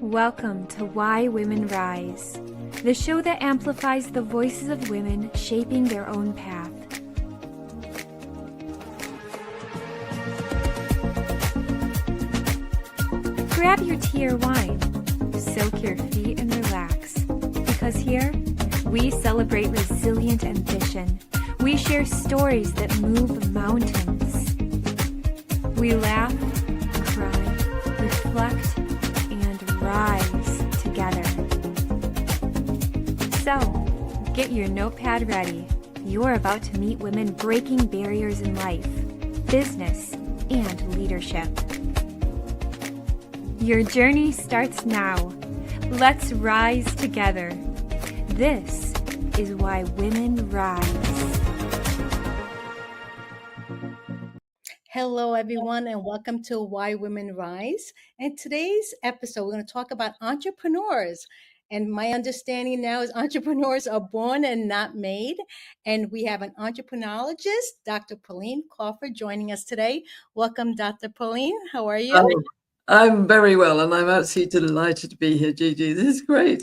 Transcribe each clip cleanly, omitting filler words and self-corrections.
Welcome to Why Women Rise, the show that amplifies the voices of women shaping their own path. Grab your tea or wine, soak your feet and relax, because here we celebrate resilient ambition. We share stories that move mountains. We laugh, cry, reflect, and rise together. So, get your notepad ready. You're about to meet women breaking barriers in life, business, and leadership. Your journey starts now. Let's rise together. This is Why Women Rise. Hello, everyone, and welcome to Why Women Rise. And today's episode, we're going to talk about entrepreneurs. And my understanding now is entrepreneurs are born and not made. And we have an entrepreneurologist, Dr. Pauline Crawford, joining us today. Welcome, Dr. Pauline. How are you? I'm very well, and I'm absolutely delighted to be here, Gigi. This is great.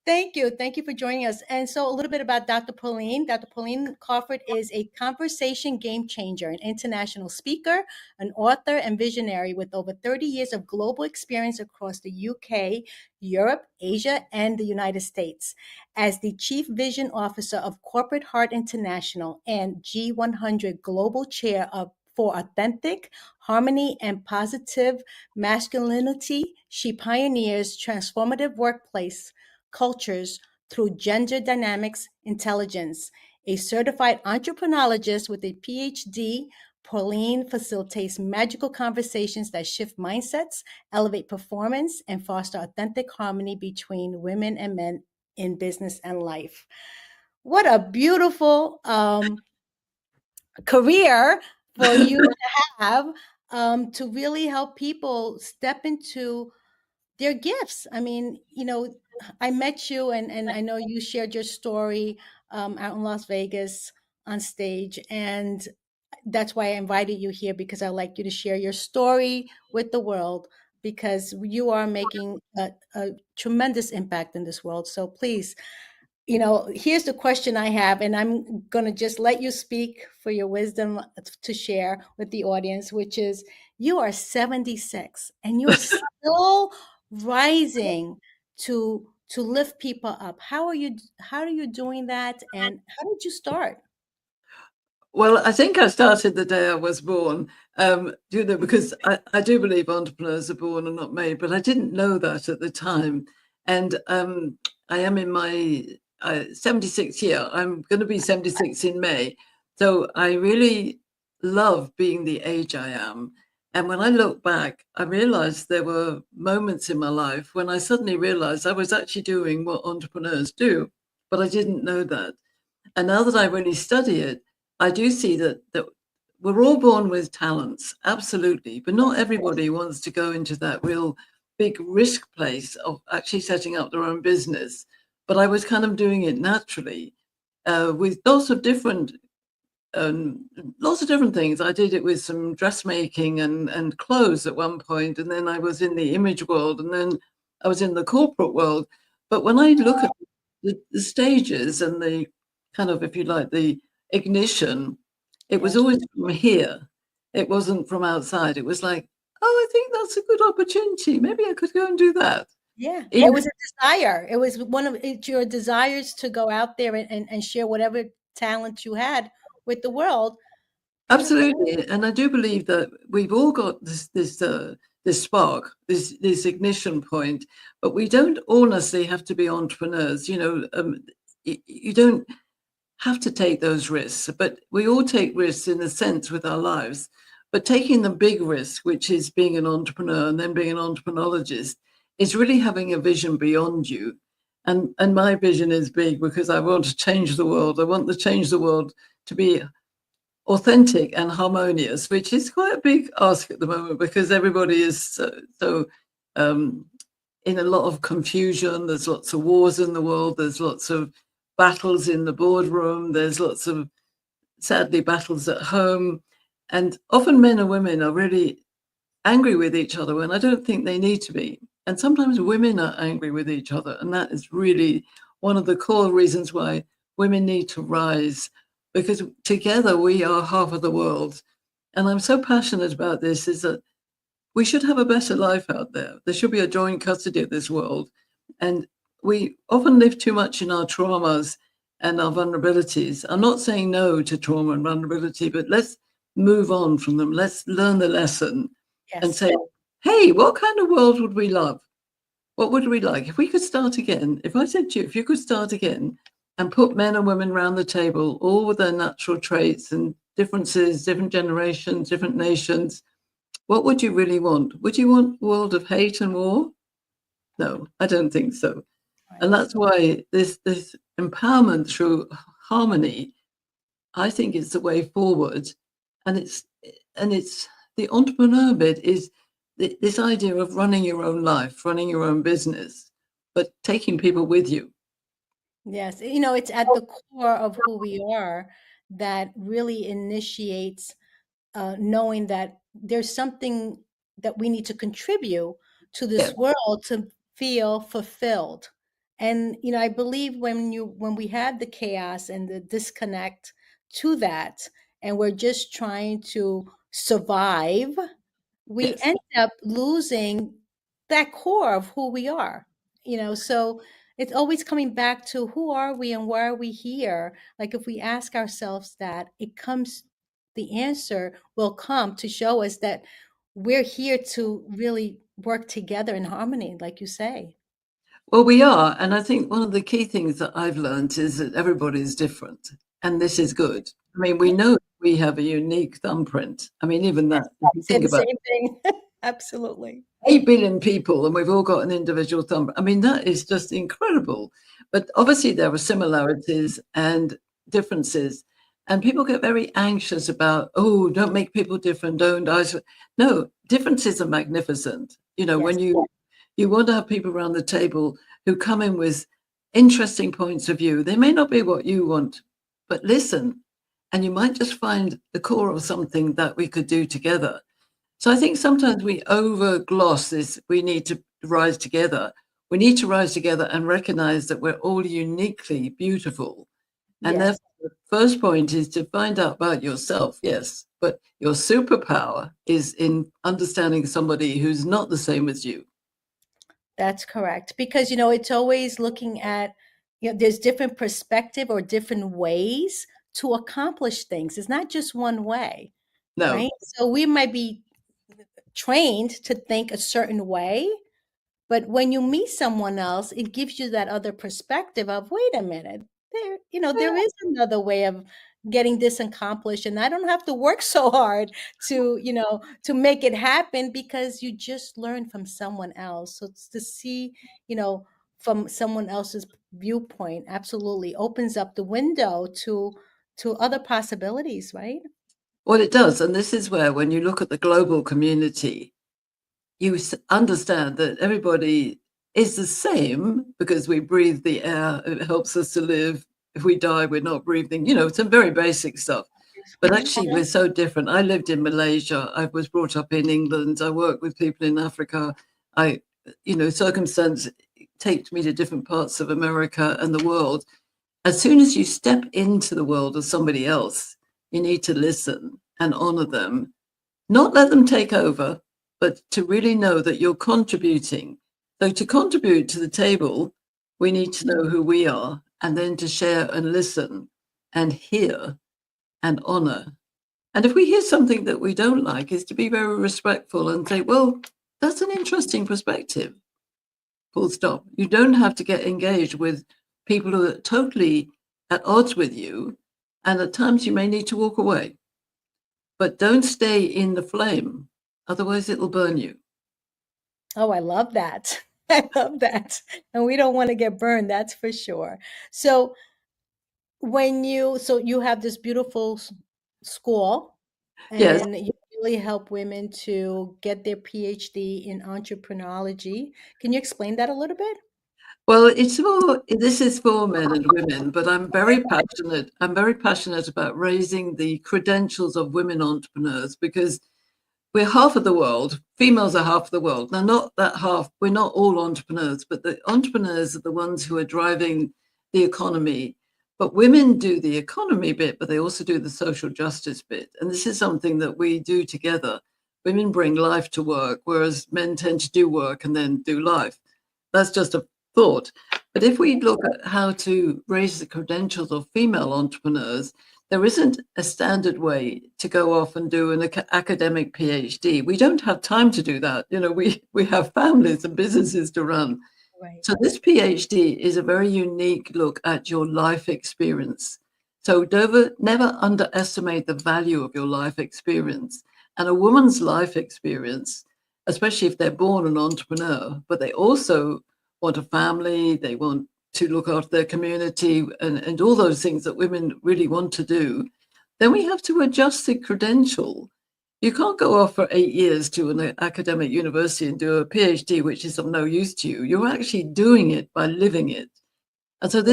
Thank you. Thank you for joining us. And so a little bit about Dr. Pauline. Dr. Pauline Crawford is a conversation game changer, an international speaker, an author, and visionary with over 30 years of global experience across the UK, Europe, Asia, and the United States. As the Chief Vision Officer of Corporate Heart International and G100 Global Chair for Authentic, Harmony, and Positive Masculinity, she pioneers transformative workplace cultures through gender dynamics intelligence. A certified entrepreneurologist with a PhD, Pauline facilitates magical conversations that shift mindsets, elevate performance, and foster authentic harmony between women and men in business and life. What a beautiful career for you to have, to really help people step into their gifts. I mean, I met you and I know you shared your story out in Las Vegas on stage. And that's why I invited you here, because I'd like you to share your story with the world, because you are making a tremendous impact in this world. So please, here's the question I have, and I'm going to just let you speak for your wisdom to share with the audience, which is you are 76 and you're still rising to lift people up. How are you doing that, and how did you start? Well, I think I started the day I was born, because I do believe entrepreneurs are born and not made, but I didn't know that at the time. And I am in my 76th year. I'm going to be 76 in May. So I really love being the age I am. And when I look back, I realized there were moments in my life when I suddenly realized I was actually doing what entrepreneurs do, but I didn't know that. And now that I really study it, I do see that we're all born with talents, absolutely, but not everybody wants to go into that real big risk place of actually setting up their own business. But I was kind of doing it naturally, with lots of different things. I did it with some dressmaking and clothes at one point, and then I was in the image world, and then I was in the corporate world. But when I look at the stages and the kind of, if you like, the ignition, it was always from here. It wasn't from outside. It was like, oh, I think that's a good opportunity. Maybe I could go and do that. Yeah, it was a desire. It was your desires to go out there and share whatever talent you had with the world. Absolutely. And I do believe that we've all got this spark, this ignition point, but we don't all necessarily have to be entrepreneurs. You don't have to take those risks, but we all take risks in a sense with our lives. But taking the big risk, which is being an entrepreneur and then being an entrepreneurologist, is really having a vision beyond you. And my vision is big because I want to change the world. I want to change the world to be authentic and harmonious, which is quite a big ask at the moment because everybody is so in a lot of confusion. There's lots of wars in the world. There's lots of battles in the boardroom. There's lots of, sadly, battles at home. And often men and women are really angry with each other when I don't think they need to be. And sometimes women are angry with each other. And that is really one of the core reasons why women need to rise, because together we are half of the world. And I'm so passionate about this, is that we should have a better life out there. There should be a joint custody of this world. And we often live too much in our traumas and our vulnerabilities. I'm not saying no to trauma and vulnerability, but let's move on from them. Let's learn the lesson and Yes. say, hey, what kind of world would we love? What would we like? If we could start again, if I said to you, if you could start again and put men and women around the table, all with their natural traits and differences, different generations, different nations, what would you really want? Would you want a world of hate and war? No, I don't think so. Right. And that's why this empowerment through harmony, I think, is the way forward. And it's the entrepreneur bit is this idea of running your own life, running your own business, but taking people with you. Yes, it's at the core of who we are that really initiates knowing that there's something that we need to contribute to Yeah. this world to feel fulfilled. And I believe when we have the chaos and the disconnect to that, and we're just trying to survive, we Yes. end up losing that core of who we are. So it's always coming back to who are we and why are we here. Like if we ask ourselves that, the answer will come to show us that we're here to really work together in harmony, like you say. Well, we are. And I think one of the key things that I've learned is that everybody is different. And this is good. I mean, we know we have a unique thumbprint. I mean, even that, if you Say think the about same thing. Absolutely. 8 billion people and we've all got an individual thumb. I mean, that is just incredible. But obviously, there are similarities and differences. And people get very anxious about, oh, don't make people different, don't isolate. No, differences are magnificent. Yes. When you want to have people around the table who come in with interesting points of view. They may not be what you want, but listen, and you might just find the core of something that we could do together. So I think sometimes we over gloss this, we need to rise together. We need to rise together and recognize that we're all uniquely beautiful. And Yes. therefore, the first point is to find out about yourself, yes, but your superpower is in understanding somebody who's not the same as you. That's correct. Because, it's always looking at, there's different perspective or different ways to accomplish things. It's not just one way, No. right? So we might be trained to think a certain way, but when you meet someone else, it gives you that other perspective of, wait a minute, there is another way of getting this accomplished, and I don't have to work so hard to make it happen because you just learned from someone else. So it's to see, from someone else's viewpoint, absolutely opens up the window to other possibilities, right? Well, it does. And this is where, when you look at the global community, you understand that everybody is the same because we breathe the air. It helps us to live. If we die, we're not breathing, some very basic stuff. But actually, we're so different. I lived in Malaysia. I was brought up in England. I worked with people in Africa. Circumstance takes me to different parts of America and the world. As soon as you step into the world of somebody else, you need to listen and honor them, not let them take over, but to really know that you're contributing. So to contribute to the table, we need to know who we are, and then to share and listen and hear and honor. And if we hear something that we don't like, is to be very respectful and say, well, that's an interesting perspective. Full stop. You don't have to get engaged with people who are totally at odds with you. And at times you may need to walk away. But don't stay in the flame. Otherwise, it'll burn you. Oh, I love that. I love that. And we don't want to get burned, that's for sure. So you have this beautiful school, Yes. and you really help women to get their PhD in entrepreneurology. Can you explain that a little bit? Well, this is for men and women, but I'm very passionate. I'm very passionate about raising the credentials of women entrepreneurs, because we're half of the world. Females are half of the world. Now, not that half, we're not all entrepreneurs, but the entrepreneurs are the ones who are driving the economy. But women do the economy bit, but they also do the social justice bit. And this is something that we do together. Women bring life to work, whereas men tend to do work and then do life. That's just a thought. But if we look at how to raise the credentials of female entrepreneurs, there isn't a standard way to go off and do an academic PhD. We don't have time to do that. You know, we have families and businesses to run. Right. So this PhD is a very unique look at your life experience. So never underestimate the value of your life experience. And a woman's life experience, especially if they're born an entrepreneur, but they also want a family, they want to look after their community and all those things that women really want to do, then we have to adjust the credential. You can't go off for 8 years to an academic university and do a PhD, which is of no use to you. You're actually doing it by living it. And so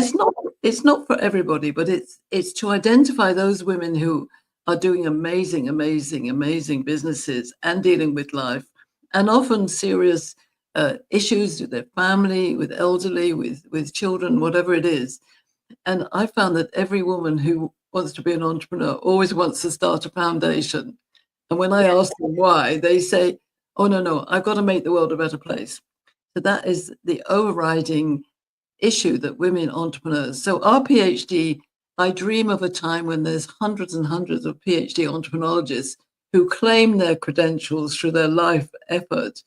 it's not for everybody, but it's to identify those women who are doing amazing, amazing, amazing businesses and dealing with life, and often serious issues with their family, with elderly, with children, whatever it is. And I found that every woman who wants to be an entrepreneur always wants to start a foundation. And when I ask them why, they say, oh, no, I've got to make the world a better place. So that is the overriding issue that women entrepreneurs. So our PhD, I dream of a time when there's hundreds and hundreds of PhD entrepreneurists who claim their credentials through their life effort,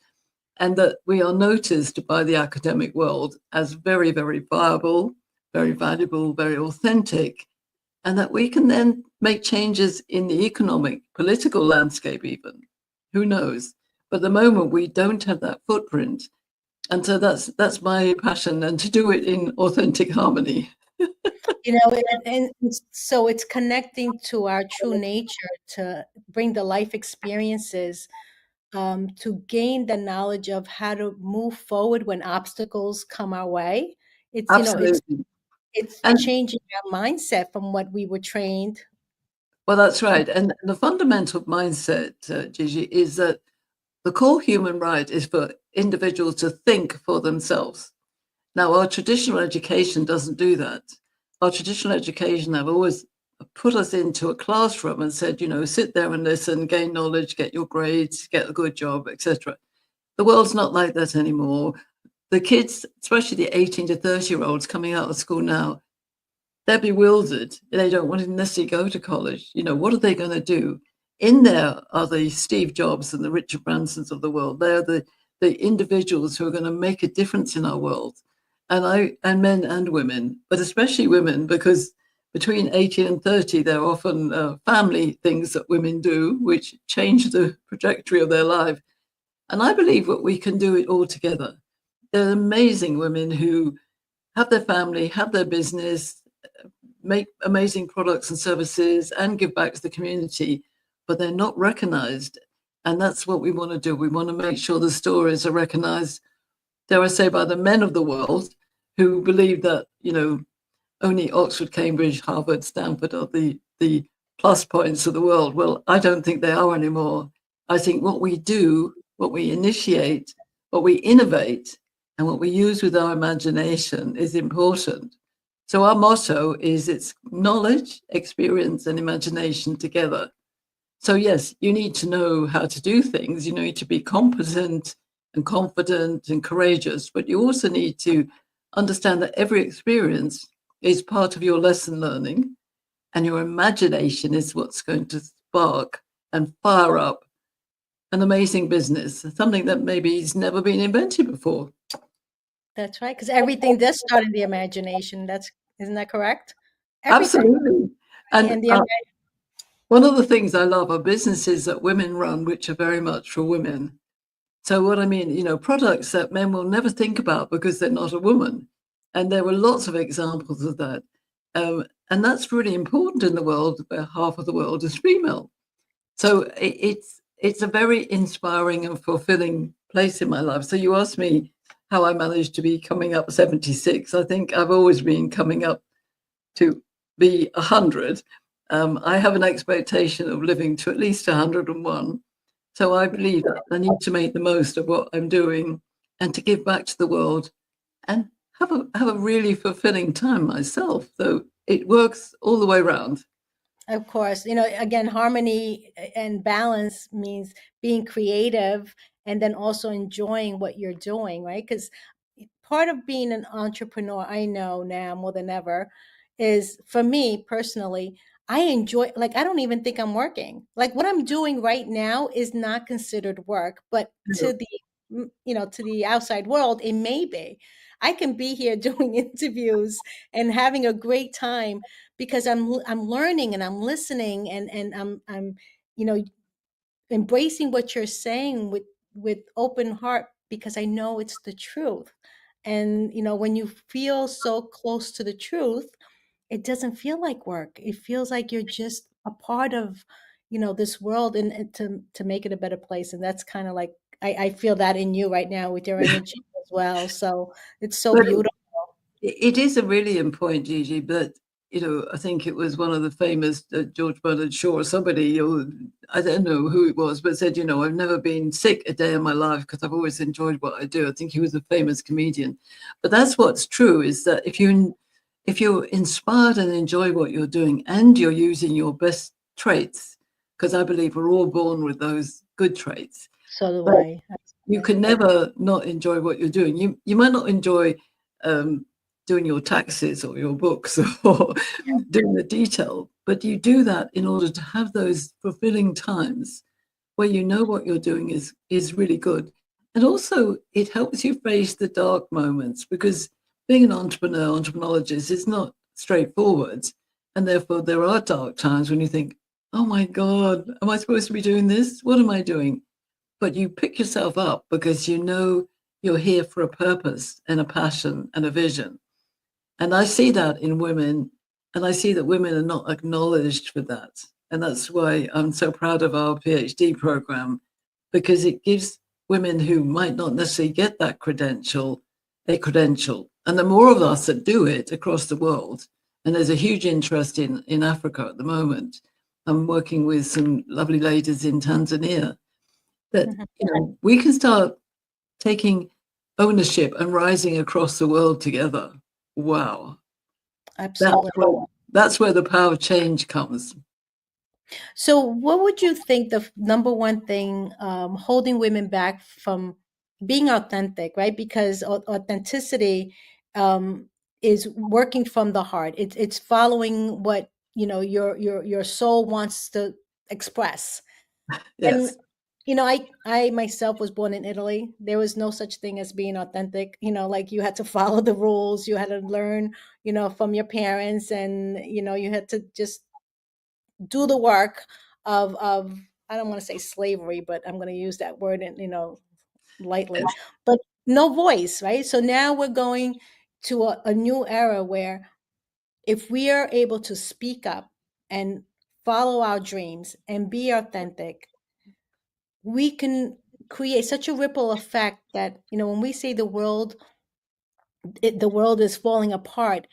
and that we are noticed by the academic world as very, very viable, very valuable, very authentic, and that we can then make changes in the economic, political landscape even. Who knows? But at the moment, we don't have that footprint. And so that's my passion, and to do it in authentic harmony. You know, so it's connecting to our true nature to bring the life experiences, to gain the knowledge of how to move forward when obstacles come our way. It's, you know, Absolutely. it's And changing our mindset from what we were trained. well, that's right. And the fundamental mindset, Gigi, is that the core human right is for individuals to think for themselves. Now, our traditional education doesn't do that. Our traditional education have always put us into a classroom and said, you know, sit there and listen, gain knowledge, get your grades, get a good job, etc. The world's not like that anymore. The kids, especially the 18 to 30-year-olds coming out of school now, they're bewildered. They don't want to necessarily go to college. You know, what are they going to do? In there are the Steve Jobs and the Richard Bransons of the world. They're the individuals who are going to make a difference in our world. And men and women, but especially women, because between 18 and 30, there are often family things that women do, which change the trajectory of their life. And I believe that we can do it all together. There are amazing women who have their family, have their business, make amazing products and services, and give back to the community, but they're not recognized. And that's what we want to do. We want to make sure the stories are recognized, dare I say, by the men of the world who believe that, you know, only Oxford, Cambridge, Harvard, Stanford are the plus points of the world. Well, I don't think they are anymore. I think what we do, what we initiate, what we innovate, and what we use with our imagination is important. So our motto is it's knowledge, experience, and imagination together. So yes, you need to know how to do things. You need to be competent and confident and courageous, but you also need to understand that every experience is part of your lesson learning, and your imagination is what's going to spark and fire up an amazing business, something that maybe has never been invented before. That's right, because everything does start in the imagination. Isn't that correct? Everything. Absolutely. And And the one of the things I love are businesses that women run, which are very much for women. So what I mean, you know, products that men will never think about because they're not a woman. And there were lots of examples of that. And that's really important in the world where half of the world is female. So it's a very inspiring and fulfilling place in my life. So you asked me how I managed to be coming up 76. I think I've always been coming up to be 100. I have an expectation of living to at least 101. So I believe that I need to make the most of what I'm doing and to give back to the world and have a really fulfilling time myself. So it works all the way around. Of course, again, harmony and balance means being creative and then also enjoying what you're doing, right? Because part of being an entrepreneur, I know now more than ever, is for me personally, I enjoy, like, I don't even think I'm working. Like, what I'm doing right now is not considered work, but to the, to the outside world, it may be. I can be here doing interviews and having a great time because I'm learning and I'm listening and I'm you know embracing what you're saying with open heart because I know it's the truth. And when you feel so close to the truth, it doesn't feel like work. It feels like you're just a part of this world and to make it a better place. And that's kind of like I feel that in you right now with your energy as well. So it's so But beautiful. it is a really important, Gigi, but I think it was one of the famous George Bernard Shaw or somebody, I don't know who it was, but said, I've never been sick a day in my life because I've always enjoyed what I do. I think he was a famous comedian. But that's what's true, is that if you're inspired and enjoy what you're doing and you're using your best traits, because I believe we're all born with those good traits, So do but I. you can never not enjoy what you're doing. You might not enjoy doing your taxes or your books or doing the detail, but you do that in order to have those fulfilling times where you know what you're doing is really good. And also it helps you face the dark moments, because being an entrepreneurologist is not straightforward. And therefore there are dark times when you think, oh my God, am I supposed to be doing this? What am I doing? But you pick yourself up because you know you're here for a purpose and a passion and a vision. And I see that in women, and I see that women are not acknowledged for that. And that's why I'm so proud of our PhD program, because it gives women who might not necessarily get that credential a credential. And the more of us that do it across the world, and there's a huge interest in Africa at the moment. I'm working with some lovely ladies in Tanzania that Mhm. we can start taking ownership and rising across the world together. Wow. Absolutely. That's where the power of change comes. So, what would you think the number one thing holding women back from being authentic, right? Because authenticity is working from the heart. It's following what your soul wants to express. And Yes. I myself was born in Italy. There was no such thing as being authentic. Like you had to follow the rules. You had to learn, from your parents, and you had to just do the work of I don't want to say slavery, but I'm going to use that word and lightly, but no voice, right? So now we're going to a new era where if we are able to speak up and follow our dreams and be authentic, we can create such a ripple effect that when we say the world is falling apart,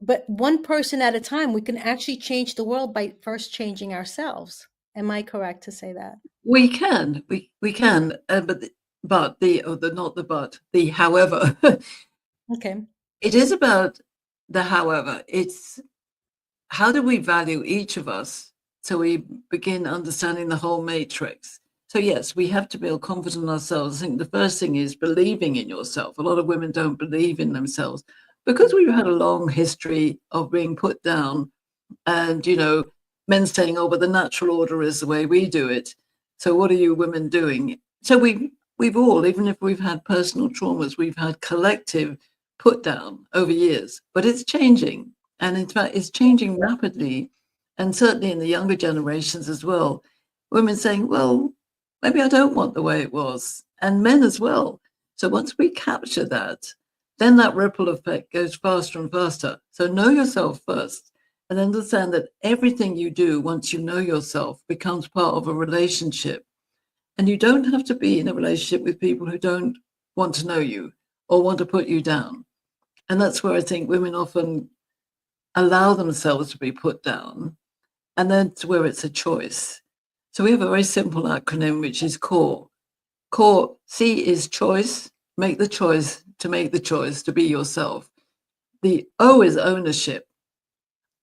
but one person at a time, we can actually change the world by first changing ourselves. Am I correct to say that? We can. We can. But the or the not the but the however. Okay. It is about the however. It's how do we value each of us so we begin understanding the whole matrix. So yes, we have to build confidence in ourselves. I think the first thing is believing in yourself. A lot of women don't believe in themselves because we've had a long history of being put down, and men saying, oh, but the natural order is the way we do it, so what are you women doing? So we've all, even if we've had personal traumas, we've had collective put down over years, but it's changing. And in fact, it's changing rapidly. And certainly in the younger generations as well, women saying, well, maybe I don't want the way it was, and men as well. So once we capture that, then that ripple effect goes faster and faster. So know yourself first, and understand that everything you do once you know yourself becomes part of a relationship. And you don't have to be in a relationship with people who don't want to know you or want to put you down. And that's where I think women often allow themselves to be put down. And that's where it's a choice. So we have a very simple acronym, which is CORE. CORE, C is choice, make the choice to make the choice to be yourself. The O is ownership.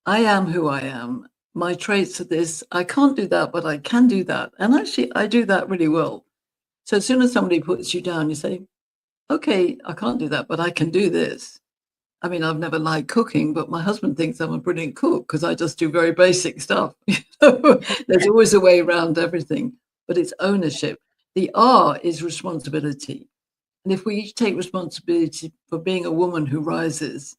I am who I am. My traits are this. I can't do that, but I can do that. And actually, I do that really well. So as soon as somebody puts you down, you say, okay, I can't do that, but I can do this. I mean, I've never liked cooking, but my husband thinks I'm a brilliant cook because I just do very basic stuff. There's always a way around everything, but it's ownership. The R is responsibility. And if we each take responsibility for being a woman who rises,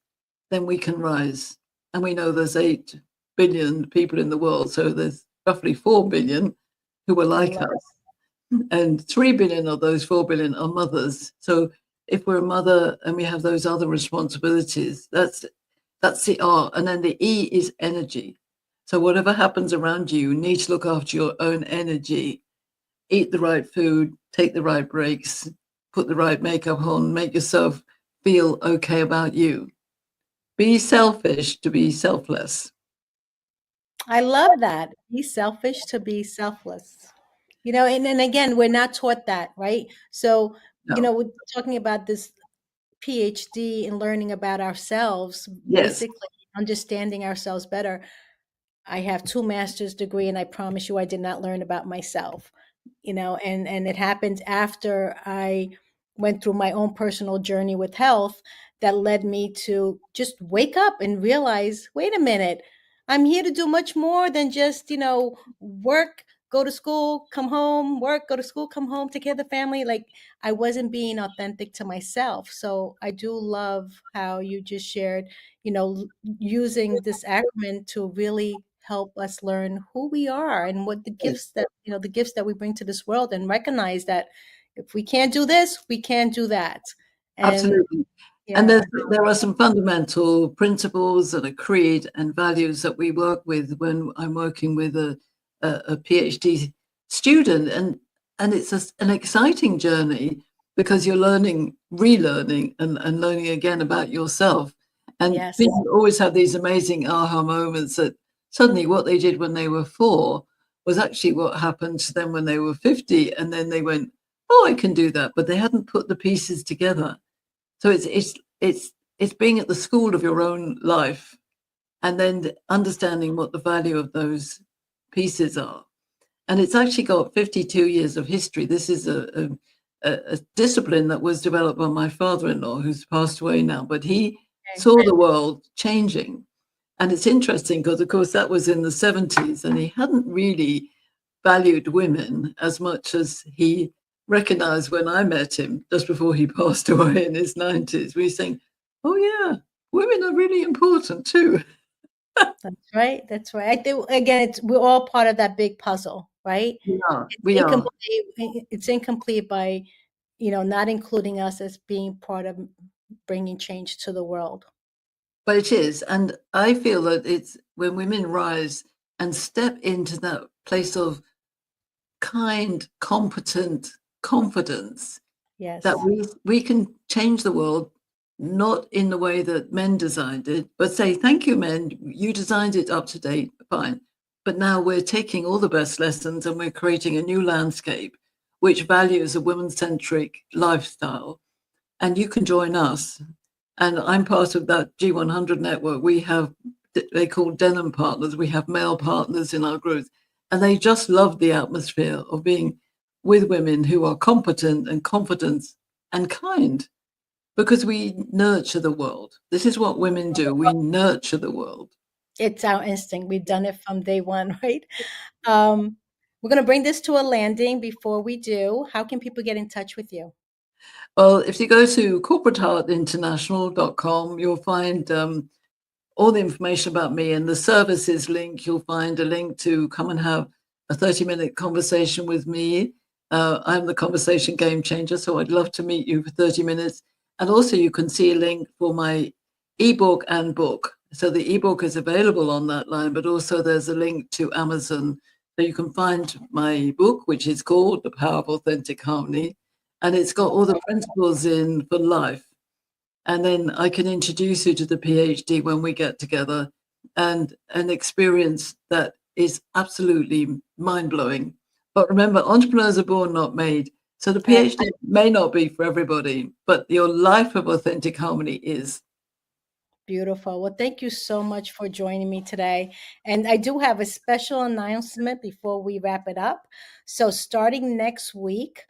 then we can rise. And we know there's 8 billion people in the world, so there's roughly 4 billion who are like us. And 3 billion of those 4 billion are mothers. So if we're a mother and we have those other responsibilities, that's the R. And then the E is energy. So whatever happens around you, you need to look after your own energy. Eat the right food, take the right breaks, put the right makeup on, make yourself feel okay about you. Be selfish to be selfless. I love that. Be selfish to be selfless. And again, we're not taught that, right? So, No. we're talking about this PhD and learning about ourselves, Yes. basically understanding ourselves better. I have 2 master's degree, and I promise you I did not learn about myself, and it happened after I went through my own personal journey with health that led me to just wake up and realize, wait a minute, I'm here to do much more than just, work, go to school, come home, work, go to school, come home, take care of the family. Like, I wasn't being authentic to myself. So I do love how you just shared, using this acronym to really help us learn who we are and what the gifts that we bring to this world, and recognize that if we can't do this, we can't do that. And Absolutely. And yeah, there are some fundamental principles and a creed and values that we work with when I'm working with a PhD student. And it's an exciting journey because you're learning, relearning, and learning again about yourself. And yes, people always have these amazing aha moments that suddenly what they did when they were 4 was actually what happened to them when they were 50. And then they went, oh, I can do that. But they hadn't put the pieces together. So it's being at the school of your own life and then understanding what the value of those pieces are. And it's actually got 52 years of history. This is a discipline that was developed by my father-in-law, who's passed away now, but he saw the world changing. And it's interesting because, of course, that was in the 70s, and he hadn't really valued women as much as he recognized when I met him just before he passed away in his 90s. We were saying, oh, yeah, women are really important too. that's right. That's right. I think, again, we're all part of that big puzzle, right? We are. It's We are. incomplete. It's incomplete by, not including us as being part of bringing change to the world. But it is. And I feel that it's when women rise and step into that place of kind, competent confidence Yes. that we can change the world, not in the way that men designed it, but say, thank you, men, you designed it up to date, fine. But now we're taking all the best lessons and we're creating a new landscape which values a women-centric lifestyle. And you can join us. And I'm part of that G100 network. We have, they call denim partners. We have male partners in our groups. And they just love the atmosphere of being with women who are competent and confident and kind, because we nurture the world. This is what women do. We nurture the world. It's our instinct. We've done it from day one, right? We're going to bring this to a landing. Before we do, how can people get in touch with you? Well, if you go to corporateheartinternational.com, you'll find all the information about me, and the services link. You'll find a link to come and have a 30-minute conversation with me. I'm the conversation game changer, so I'd love to meet you for 30 minutes. And also you can see a link for my ebook and book. So the ebook is available on that line, but also there's a link to Amazon. So you can find my book, which is called The Power of Authentic Harmony. And it's got all the principles in for life. And then I can introduce you to the PhD when we get together, and an experience that is absolutely mind-blowing. But remember, entrepreneurs are born, not made. So the PhD may not be for everybody, but your life of authentic harmony is. Beautiful. Well, thank you so much for joining me today. And I do have a special announcement before we wrap it up. So starting next week,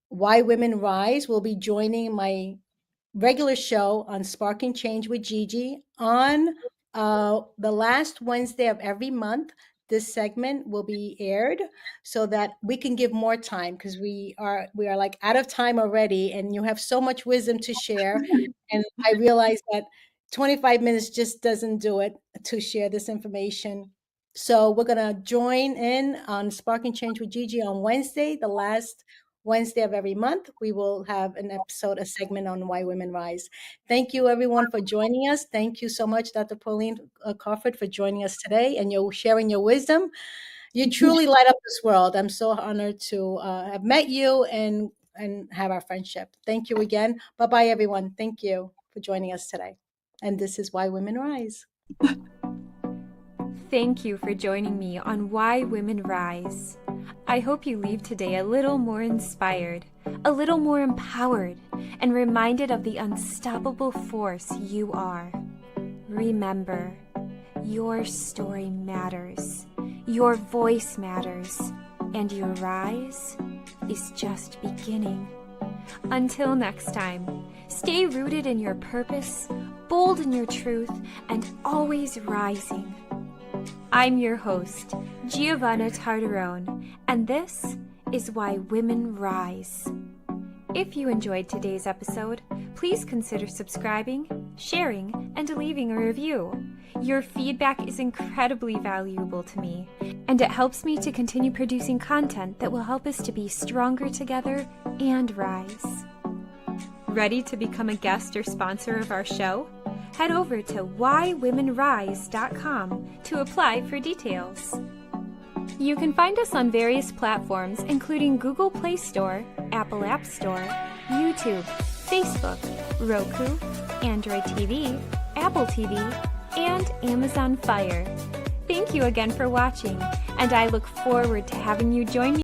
Why Women Rise will be joining my regular show on Sparking Change with Gigi on the last Wednesday of every month. This segment will be aired so that we can give more time, because we are like out of time already, and you have so much wisdom to share. And I realize that 25 minutes just doesn't do it to share this information. So we're going to join in on Sparking Change with Gigi on Wednesday, the last Wednesday of every month. We will have an episode, a segment on Why Women Rise. Thank you, everyone, for joining us. Thank you so much, Dr. Pauline Crawford, for joining us today and sharing your wisdom. You truly light up this world. I'm so honored to have met you and have our friendship. Thank you again. Bye-bye, everyone. Thank you for joining us today. And this is Why Women Rise. Thank you for joining me on Why Women Rise. I hope you leave today a little more inspired, a little more empowered, and reminded of the unstoppable force you are. Remember, your story matters, your voice matters, and your rise is just beginning. Until next time, stay rooted in your purpose, bold in your truth, and always rising. I'm your host, Giovanna Tardarone, and this is Why Women Rise. If you enjoyed today's episode, please consider subscribing, sharing, and leaving a review. Your feedback is incredibly valuable to me, and it helps me to continue producing content that will help us to be stronger together and rise. Ready to become a guest or sponsor of our show? Head over to whywomenrise.com to apply for details. You can find us on various platforms, including Google Play Store, Apple App Store, YouTube, Facebook, Roku, Android TV, Apple TV, and Amazon Fire. Thank you again for watching, and I look forward to having you join me